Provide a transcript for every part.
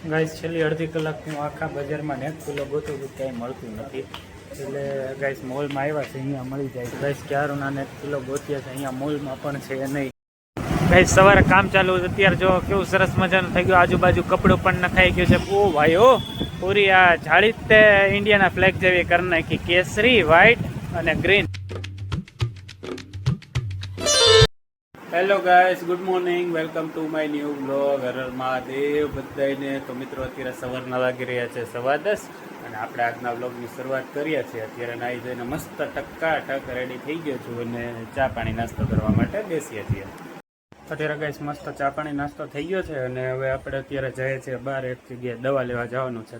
Guys છેલ્લી અડધી કલાકથી હું આખા બજારમાં નેક કિલો ગોતું છું, ક્યાંય મળતું નથી. એટલે ગાઈસ મોલમાં આવ્યા છે, અહીંયા મળી જાય. ગાઈસ ક્યારના નેક કિલો ગોત્યા છે, અહીંયા મોલમાં પણ છે નહીં. ગાઈસ સવારે કામ ચાલુ છે, અત્યારે જો કેવું સરસ મજાનું થઈ ગયું, આજુબાજુ કપડું પણ નખાઈ ગયું છે. ઓ ભાઈ ઓ, પૂરી આ જાળી તે ઇન્ડિયાના ફ્લેગ જેવી કરી નાખી, કેસરી, વ્હાઈટ અને green. Hello guys, good morning, welcome to my new blog. હર હર મહાદેવ બધાને. તો મિત્રો અત્યારે સવારના વાગી રહ્યા છે 10:15 અને આપણે આજના બ્લોગની શરૂઆત કરીએ છીએ. અત્યારે નાહી જઈને મસ્ત ટકાટક રેડી થઈ ગયો છું અને ચા પાણી નાસ્તો કરવા માટે બેસીએ છીએ. અત્યારે ગાઈસ મસ્ત ચા પાણી નાસ્તો થઈ ગયો છે અને હવે આપણે અત્યારે જઈએ છીએ બહાર, એક જગ્યાએ દવા લેવા જવાનું છે.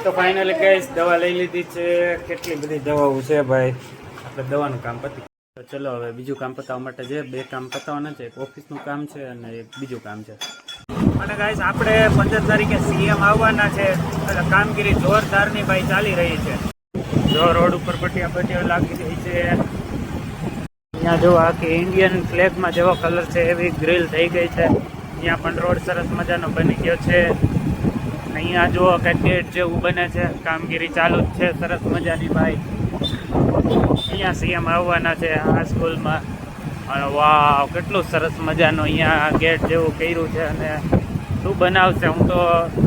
તો ફાઇનલી ગાઈસ દવા લઈ લીધી છે. કેટલી બધી દવાઓ છે ભાઈ, આપણે દવાનું કામ પતી. તો ચલો હવે બીજું કામ પતાવવા માટે જે બે કામ પતાવવાના છે, એક ઓફિસનું કામ છે અને એક બીજું કામ છે. અને ગાઈસ આપણે 15 તારીખે સીએમ આવવાના છે, એટલે કામગીરી જોરદારની ભાઈ ચાલી રહી છે. જો રોડ ઉપર પટ્ટીઓ લાગી રહી છે. અહીંયા જો આખી ઇન્ડિયન ફ્લેગમાં જેવો કલર છે એવી ગ્રીલ થઈ ગઈ છે. અહીંયા પણ રોડ સરસ મજાનો બની ગયો છે. અહીંયા જુઓ કે ગેટ જેવું બને છે, કામગીરી ચાલુ જ છે સરસ મજાની ભાઈ. અહીંયા સીએમ આવવાના છે આ સ્કૂલમાં. અને વાવ, કેટલું સરસ મજાનું અહીંયા ગેટ જેવું કર્યું છે અને શું બનાવશે, હું તો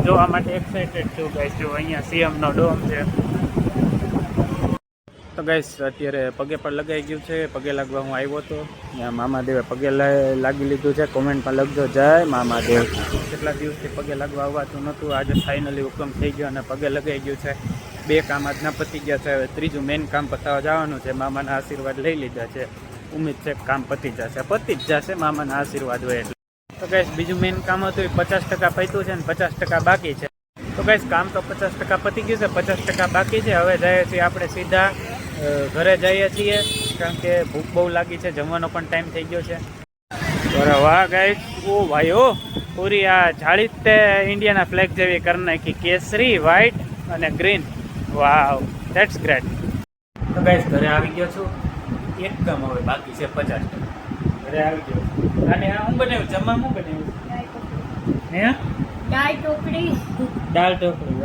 જોવા માટે એક્સાઇટેડ છું ગાઈસ. જો અહીંયા સીએમનો ડોમ છે. તો ગાઈસ અત્યારે પગે પણ લગાઈ ગયું છે. પગે લાગવા હું આવ્યો હતો, અહીંયા મામાદેવે પગે લાગી લીધું છે. કોમેન્ટમાં લખજો જય મામાદેવ. કેટલા દિવસથી પગે લાગવા આવવાતું નહોતું, આજે ફાઇનલી હુકમ થઈ ગયો અને પગે લગાઈ ગયું છે. બે કામ આજના પતી ગયા છે, હવે ત્રીજું મેઇન કામ પતાવવા જવાનું છે. મામાના આશીર્વાદ લઈ લીધા છે, ઉમ્મીદ છે કામ પતી જ જશે મામાના આશીર્વાદ હોય એટલે. તો ગાઈસ બીજું મેઇન કામ હતું એ 50% પત્યું છે ને 50% બાકી છે. તો ગાઈસ કામ તો 50% પતી ગયું છે, 50% બાકી છે. હવે જઈએ છીએ આપણે સીધા ઘરે જઈએ છીએ, કારણ કે ભૂખ બહુ લાગી છે, જમવાનો પણ ટાઈમ થઈ ગયો છે. અરે વાહ ગાઈસ, ઓ ભાઈ ઓ, પૂરી આ જાળી તે ઇન્ડિયાના ફ્લેગ જેવી કરી નાખી, કેસરી, વ્હાઈટ અને ગ્રીન. Wow, that's great. તો ગાઈસ ઘરે આવી ગયો છું, એક કામ હવે બાકી છે 50%. ઘરે આવી ગયો અને હું બનાવ્યું જમવા, હું બનાવ્યું હે દાળ ઢોકળી.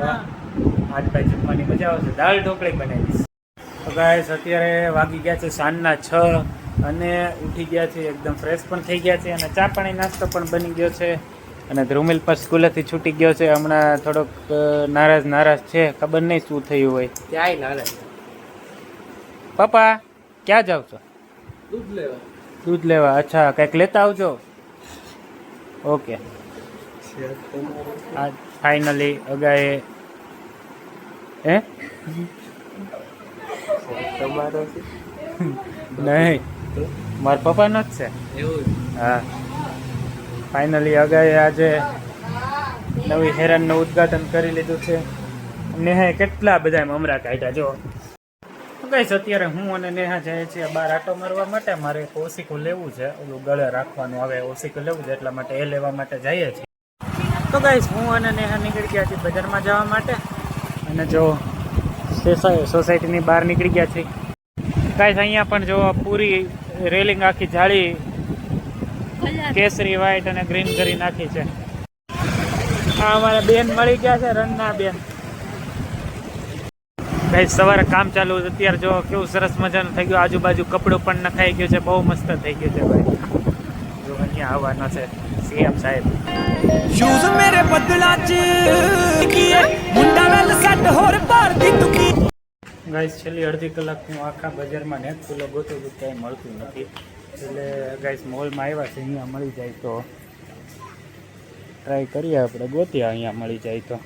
વાહ, આજ ભાઈ જમવાની મજા આવશે, દાળ ઢોકળી બનાવીશ. તો ગાઈસ અત્યારે વાગી ગયા છે સાંજના 6 અને ઉઠી ગયા છે, એકદમ ફ્રેશ પણ થઈ ગયા છે અને ચા પાણી નાસ્તો પણ બની ગયો છે. અને ધ્રુમિલ પર સ્કૂલેથી છૂટી ગયો છે, હમણાં થોડોક નારાજ છે, ખબર નહીં શું થયું હોય. ક્યાંય નારાજ. પપ્પા ક્યાં જાવ છો? દૂધ લેવા. અચ્છા, કંઈક લેતા આવજો. ઓકે. આ ફાઇનલી અગાએ તમારો નહીં, મારા પપ્પાનો જ છે. હા, ફાઇનલી અગાએ આજે નવી હેરાનનું ઉદ્ઘાટન કરી લીધું છે. નેહાએ કેટલા બધા મમરા કાઢ્યા જો. ગાઈસ અત્યારે હું અને નેહા જાય છીએ બહાર આટો મારવા માટે. મારે એક ઓશીકું લેવું છે, ઓલું ગળે રાખવાનું આવે, ઓશીકું લેવું છે, એટલા માટે એ લેવા માટે જઈએ છીએ. તો ગાઈસ હું અને નેહા નીકળી ગયા છીએ બજારમાં જવા માટે અને જો સોસાયટીની બહાર નીકળી ગયા છીએ. ગાઈસ અહીંયા પણ જો પૂરી રેલિંગ આખી જાળી કેસરી, વ્હાઈટ અને ગ્રીન કરી નાખી છે. આ અમારા બેન મળી ગયા છે, રણના બેન. ગાઈસ સવારે કામ ચાલુ છે, અત્યારે જો કેવું સરસ મજાનું થઈ ગયું, આજુબાજુ કપડું પણ નખાઈ ગયું છે, બહુ મસ્ત થઈ ગયું છે ભાઈ. જો અહીંયા આવવાનો છે સીએમ સાહેબ. શૂઝ મેરે બદલા ગાઈસ છેલ્લી અડધી કલાકથી હું આખા બજારમાં નેક કિલો ગોતું છું, ક્યાંય મળતું નથી. એટલે ગાઈસ મોલમાં આવ્યા છે, અહીંયા મળી જાય તો ટ્રાય કરીએ આપણે, ગોતીએ અહીંયા મળી જાય તો.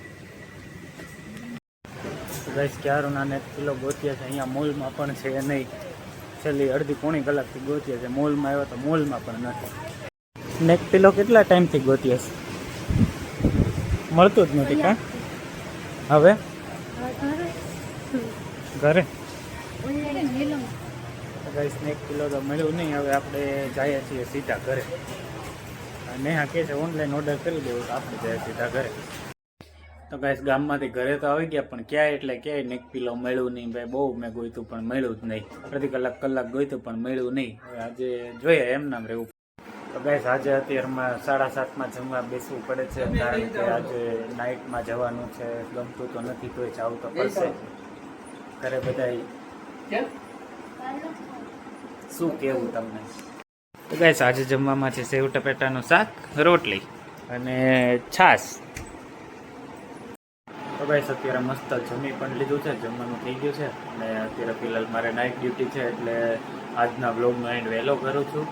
ગાઈસ ક્યારના નેક કિલો ગોત્યા છે, અહીંયા મોલમાં પણ છે નહીં. છેલ્લી અડધી પોણી કલાકથી ગોત્યા છે, મોલમાં આવ્યો તો મોલમાં પણ નથી. નેક કિલો કેટલા ટાઈમથી ગોત્યા છે, મળતું જ નથી. કાં હવે ઘરે ગાઈસ નેક કિલો તો મળ્યું નહીં. હવે આપણે જઈએ છીએ સીધા ઘરે. નેહા કહે છે ઓનલાઈન ઓર્ડર કરી દેવું, તો આપણે જઈએ સીધા ઘરે. તો ગાઈસ ગામમાંથી ઘરે તો આવી ગયા, પણ ક્યાંય એટલે ક્યાંય નેક કિલો મળ્યું નહીં ભાઈ. બહુ મેં ગોઈતું પણ મળ્યું જ નહીં. અડધી કલાક ગોઈતું પણ મળ્યું નહીં. હવે આજે જોઈએ એમ નામ રહેવું. તો ગાઈસ આજે અત્યારમાં 7:30 જમવા બેસવું પડે છે, કારણ કે આજે નાઇટમાં જવાનું છે. ગમતું તો નથી, તોય જવું તો પડશે. ઘરે બધા શું કેવું તમને? તો ગાઈસ આજે જમવામાં છે સેવ ટપેટાનું શાક, રોટલી અને છાશ. તો ગાઈસ અત્યારે મસ્ત જમી પણ લીધું છે, જમવાનું થઈ ગયું છે અને અત્યારે ફિલહાલ મારે નાઇટ ડ્યુટી છે, એટલે આજના વ્લોગનો એન્ડ વહેલો કરું છું.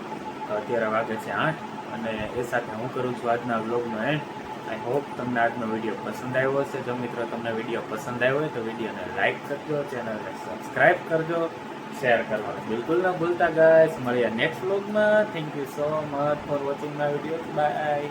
અત્યારે વાગે છે 8 અને એ સાથે હું કરું છું આજના વ્લોગનો એન્ડ. આઈ હોપ તમને આજનો વિડીયો પસંદ આવ્યો હશે. જો મિત્રો તમને વિડીયો પસંદ આવ્યો હોય તો વિડીયોને લાઇક કરજો, ચેનલને સબસ્ક્રાઈબ કરજો, શેર કરવાનું બિલકુલ ના ભૂલતા ગાઈસ. મળીએ નેક્સ્ટ વ્લોગમાં. Thank you so much for watching my video. By.